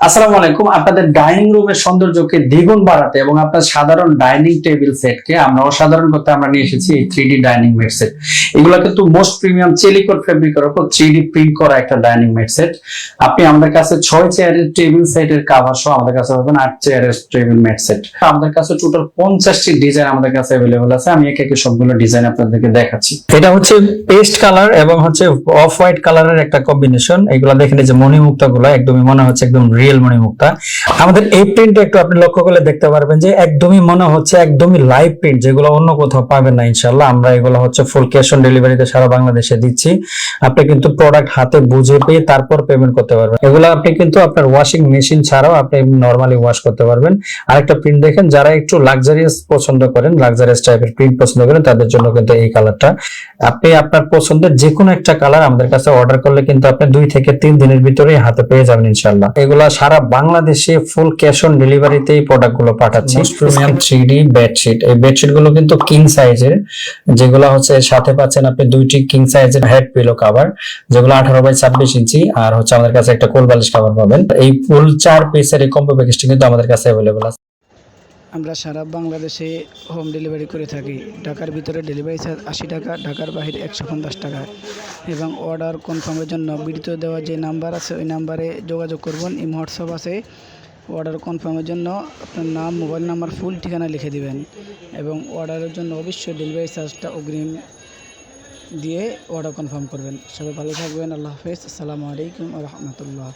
আসসালামু আলাইকুম। আপনাদের ডাইনিং রুমের সৌন্দর্যকে দ্বিগুণ বাড়াতে এবং আপনার সাধারণ ডাইনিং টেবিল সেটকে আমরা অসাধারণ করতে আমরা নিয়ে এসেছি এই 3D ডাইনিং ম্যাট সেট। এগুলো কিন্তু মোস্ট প্রিমিয়াম চেলিকট ফেব্রিকের উপর 3D প্রিন্ট করা একটা ডাইনিং ম্যাট সেট। আপনি আমাদের কাছে 6 চেয়ারের টেবিল সেটের কভার সহ আমাদের কাছে পাবেন 8 চেয়ারের টেবিল ম্যাট সেট। আমাদের কাছে টোটাল 50টি ডিজাইন আমাদের কাছে अवेलेबल আছে। আমি একে একে সবগুলো ডিজাইন আপনাদেরকে দেখাচ্ছি। এটা হচ্ছে পেস্ট কালার এবং হচ্ছে অফ হোয়াইট কালারের একটা কম্বিনেশন। এগুলো দেখেন যে মণিমুক্তা গুলো একদমই মনে হচ্ছে একদম রিয়েল মণিমুক্তা। আমাদের এই প্রিন্টটা একটু আপনি লক্ষ্য করলে দেখতে পারবেন যে একদমই মনে হচ্ছে একদমই লাইভ প্রিন্ট, যেগুলো অন্য কোথাও পাবেন না ইনশাআল্লাহ। আমরা এগুলো হচ্ছে ফুল ক্যাশ অন ডেলিভারিতে সারা বাংলাদেশে দিচ্ছি। আপনি কিন্তু প্রোডাক্ট হাতে বুঝে পেয়ে তারপর পেমেন্ট করতে পারবেন। এগুলো আপনি কিন্তু আপনার ওয়াশিং মেশিন ছাড়াও আপনি নরমালি ওয়াশ করতে পারবেন। আরেকটা প্রিন্ট দেখেন, যারা একটু লাক্সারিয়াস পছন্দ করেন, লাক্সারিয়াস টাইপের প্রিন্ট পছন্দ করেন, তাদের জন্য কিন্তু এই কালারটা। আপনি আপনার পছন্দের যে কোনো একটা কালার আমাদের কাছে অর্ডার করলে কিন্তু আপনি 2 থেকে 3 দিনের ভিতরেই হাতে পেয়ে যাবেন ইনশাআল্লাহ। এগুলা সারা বাংলাদেশে ফুল ক্যাশ অন ডেলিভারিতে এই প্রোডাক্ট গুলো পাঠাচ্ছি। প্রিমিয়াম 3D বেডশিট, এই বেডশিট গুলো কিন্তু কিং সাইজের, যেগুলো হচ্ছে সাথে পাচ্ছেন আপনি 2টি কিং সাইজের হেড পিলো কভার, যেগুলো 18x26 ইঞ্চি, আর হচ্ছে আমাদের কাছে একটা কোল বালিশ কভার পাবেন। এই ফুল 4 পিসের এই কম্বো প্যাকেজটি কিন্তু আমাদের কাছে अवेलेबल আছে। আমরা সারা বাংলাদেশে হোম ডেলিভারি করে থাকি। ঢাকার ভিতরে ডেলিভারি চার্জ 80 টাকা, ঢাকার বাইরে 150 টাকা। এবং অর্ডার কনফার্মের জন্য ভিডিওতে দেওয়া যে নাম্বার আছে ওই নাম্বারে যোগাযোগ করবেন। এই হোয়াটসঅ্যাপ আছে। অর্ডার কনফার্মের জন্য আপনার নাম, মোবাইল নাম্বার, ফুল ঠিকানা লিখে দিবেন এবং অর্ডারের জন্য অবশ্যই ডেলিভারি চার্জটা অগ্রিম দিয়ে অর্ডার কনফার্ম করবেন। সবাই ভালো থাকবেন। আল্লাহ হাফেজ। আসসালামু আলাইকুম ওয়া রাহমাতুল্লাহ।